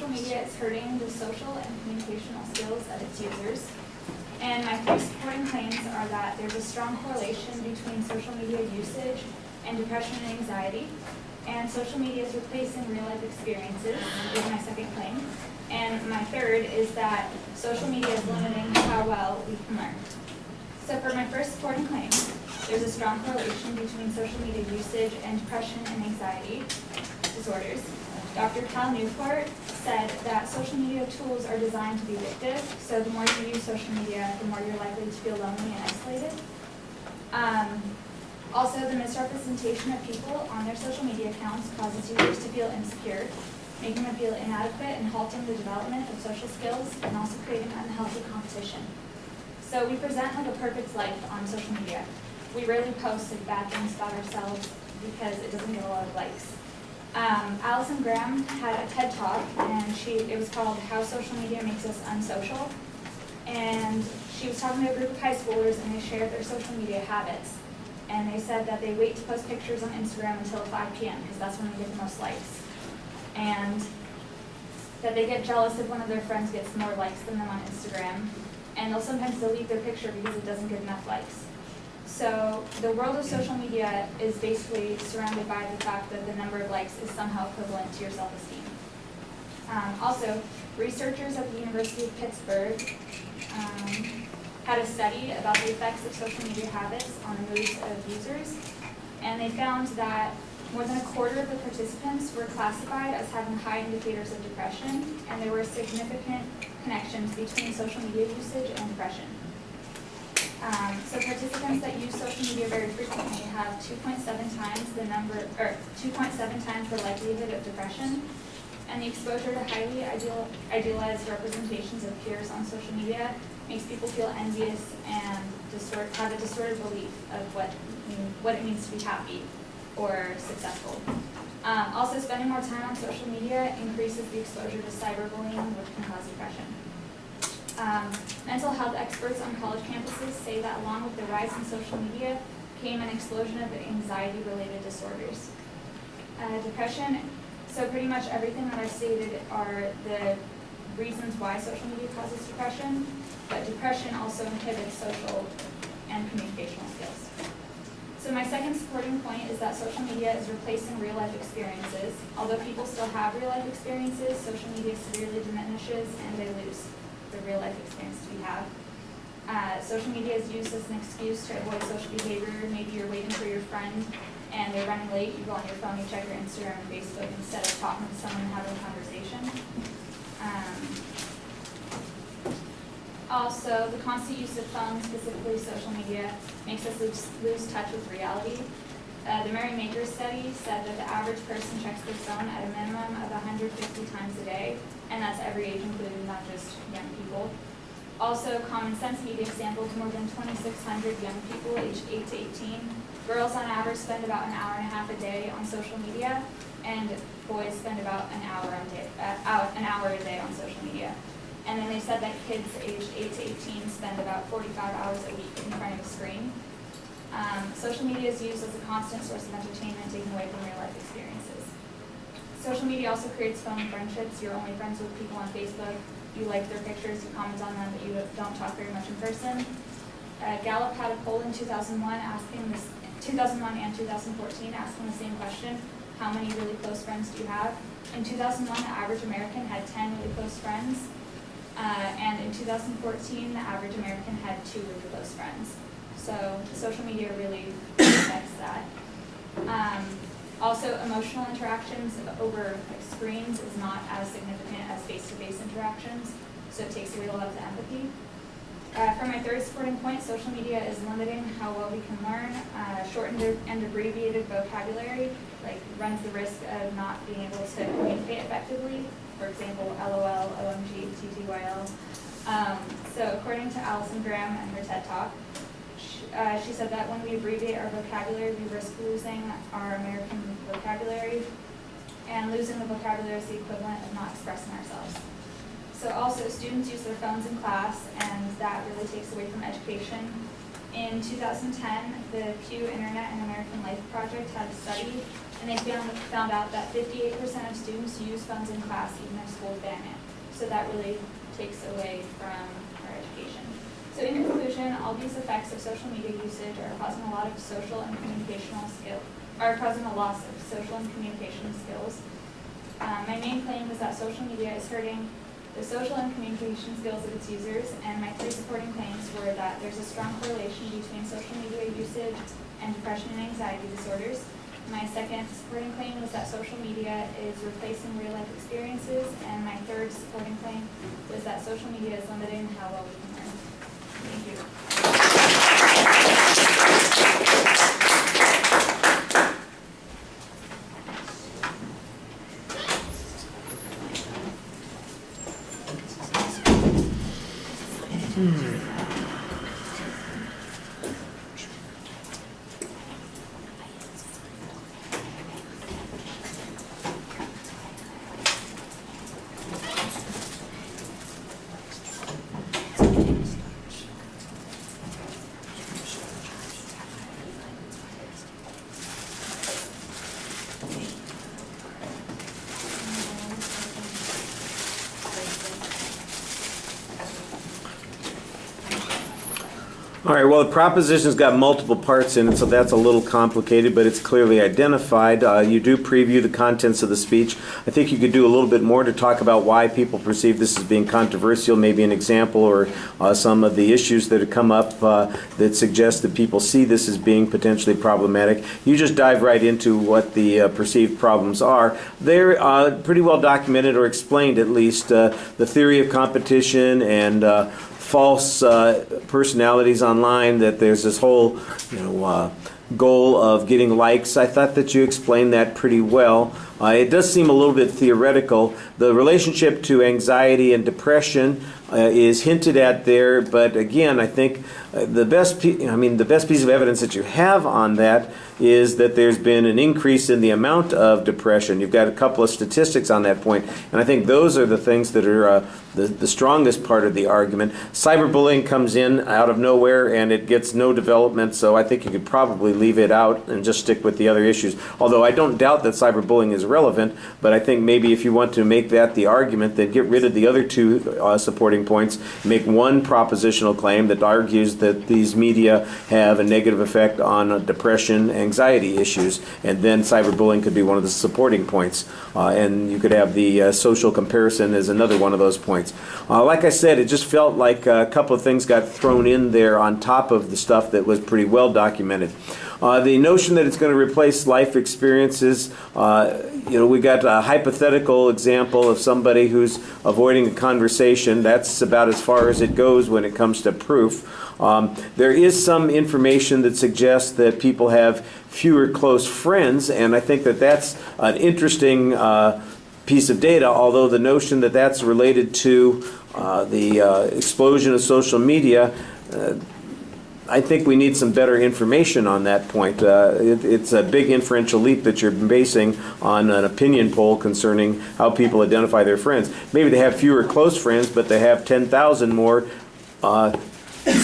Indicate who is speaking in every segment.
Speaker 1: social media is hurting the social and communicational skills of its users. And my three supporting claims are that there's a strong correlation between social media usage and depression and anxiety. And social media is replacing real-life experiences, is my second claim. And my third is that social media is limiting how well we can learn. So for my first supporting claim, there's a strong correlation between social media usage and depression and anxiety disorders. Dr. Cal Newport said that social media tools are designed to be addictive, so the more you use social media, the more you're likely to feel lonely and isolated. Also, the misrepresentation of people on their social media accounts causes users to feel insecure, making them feel inadequate and halting the development of social skills, and also creating unhealthy competition. So we present like a perfect life on social media. We rarely post like bad things about ourselves because it doesn't get a lot of likes. Alison Graham had a TED Talk, and it was called How Social Media Makes Us Unsocial. And she was talking to a group of high schoolers, and they shared their social media habits. And they said that they wait to post pictures on Instagram until 5 p.m. because that's when they get the most likes. And that they get jealous if one of their friends gets more likes than them on Instagram. And they'll sometimes delete their picture because it doesn't get enough likes. So the world of social media is basically surrounded by the fact that the number of likes is somehow equivalent to your self-esteem. Also, researchers at the University of Pittsburgh had a study about the effects of social media habits on the moods of users, and they found that more than a quarter of the participants were classified as having high indicators of depression, and there were significant connections between social media usage and depression. So participants that use social media very frequently have 2.7 times the likelihood of depression, and the exposure to highly idealized representations of peers on social media makes people feel envious and have a distorted belief of what it means to be happy or successful. Also, spending more time on social media increases the exposure to cyberbullying, which can cause depression. Mental health experts on college campuses say that along with the rise in social media came an explosion of anxiety-related disorders. Depression, so pretty much everything that I stated are the reasons why social media causes depression, but depression also inhibits social and communicational skills. So my second supporting point is that social media is replacing real-life experiences. Although people still have real-life experiences, social media severely diminishes and they lose the real-life experiences we have. Social media is used as an excuse to avoid social behavior. Maybe you're waiting for your friend and they're running late. You go on your phone, you check your Instagram and Facebook instead of talking to someone and having a conversation. Also, the constant use of phones, specifically social media, makes us lose touch with reality. The Mary Maker study said that the average person checks their phone at a minimum of 150 times a day, and that's every age included, not just young people. Also, Common Sense Media sampled more than 2,600 young people aged 8 to 18. Girls on average spend about an hour and a half a day on social media, and boys spend about an hour a day on social media. And then they said that kids aged 8 to 18 spend about 45 hours a week in front of a screen. Social media is used as a constant source of entertainment, taken away from real-life experiences. Social media also creates phone friendships. You're only friends with people on Facebook. You like their pictures, you comment on them, but you don't talk very much in person. Gallup had a poll in 2001 and 2014 asking the same question: how many really close friends do you have? In 2001, the average American had 10 really close friends. And in 2014, the average American had 2 really close friends. So social media really affects that. Also, emotional interactions over screens is not as significant as face-to-face interactions, so it takes away a lot of the empathy. For my third supporting point, social media is limiting how well we can learn. Shortened and abbreviated vocabulary runs the risk of not being able to communicate effectively. For example, LOL, OMG, TTYL. So according to Alison Graham and her TED Talk, she said that when we abbreviate our vocabulary, we risk losing our American vocabulary, and losing the vocabulary is the equivalent of not expressing ourselves. So also, students use their phones in class, and that really takes away from education. In 2010, the Pew Internet and American Life Project had a study And they found out that 58% of students use phones in class even if schools ban it. So that really takes away from our education. So in conclusion, all these effects of social media usage are causing a lot of social and communicational skill, are causing a loss of social and communication skills. My main claim was that social media is hurting the social and communication skills of its users, and my three supporting claims were that there's a strong correlation between social media usage and depression and anxiety disorders. My second supporting claim was that social media is replacing real-life experiences, and my third supporting claim was that social media is limiting how well we can learn. Thank you.
Speaker 2: All right, well, the proposition's got multiple parts in it, so that's a little complicated, but it's clearly identified. You do preview the contents of the speech. I think you could do a little bit more to talk about why people perceive this as being controversial, maybe an example or some of the issues that have come up that suggest that people see this as being potentially problematic. You just dive right into what the perceived problems are. They're pretty well documented or explained, at least, the theory of competition and false personalities online, that there's this whole goal of getting likes. I thought that you explained that pretty well. It does seem a little bit theoretical. The relationship to anxiety and depression is hinted at there, but again, I think the best piece of evidence that you have on that is that there's been an increase in the amount of depression. You've got a couple of statistics on that point, and I think those are the things that are the strongest part of the argument. Cyberbullying comes in out of nowhere, and it gets no development, so I think you could probably leave it out and just stick with the other issues. Although I don't doubt that cyberbullying is relevant, but I think maybe if you want to make that the argument, then get rid of the other two supporting points, make one propositional claim that argues that these media have a negative effect on depression, anxiety issues, and then cyberbullying could be one of the supporting points. And you could have the social comparison as another one of those points. Like I said, it just felt like a couple of things got thrown in there on top of the stuff that was pretty well documented. The notion that it's going to replace life experiences, we got a hypothetical example of somebody who's avoiding a conversation. That's about as far as it goes when it comes to proof. There is some information that suggests that people have fewer close friends, and I think that that's an interesting piece of data, although the notion that that's related to the explosion of social media, I think we need some better information on that point. It's a big inferential leap that you're basing on an opinion poll concerning how people identify their friends. Maybe they have fewer close friends, but they have 10,000 more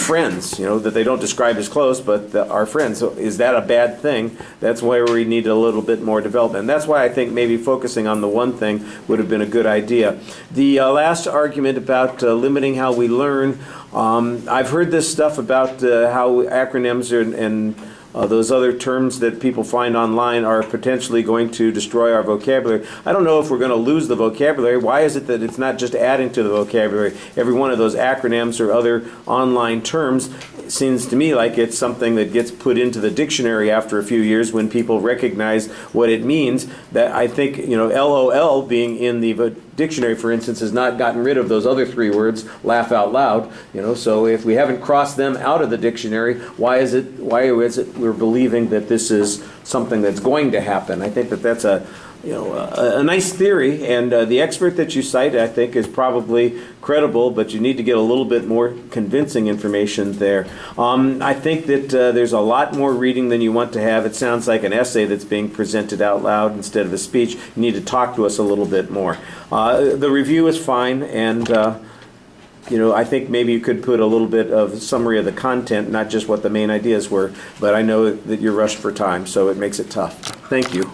Speaker 2: friends, that they don't describe as close, but are friends. So is that a bad thing? That's where we need a little bit more development. And that's why I think maybe focusing on the one thing would have been a good idea. The last argument about limiting how we learn, I've heard this stuff about how acronyms and those other terms that people find online are potentially going to destroy our vocabulary. I don't know if we're going to lose the vocabulary. Why is it that it's not just adding to the vocabulary? Every one of those acronyms or other online terms seems to me like it's something that gets put into the dictionary after a few years when people recognize what it means. That I think, LOL being in the dictionary, for instance, has not gotten rid of those other three words, laugh out loud. So if we haven't crossed them out of the dictionary, why is it we're believing that this is something that's going to happen? I think that that's a nice theory, and the expert that you cite, I think, is probably credible, but you need to get a little bit more convincing information there. I think that there's a lot more reading than you want to have. It sounds like an essay that's being presented out loud instead of a speech. You need to talk to us a little bit more. The review is fine, and I think maybe you could put a little bit of summary of the content, not just what the main ideas were, but I know that you're rushed for time, so it makes it tough. Thank you.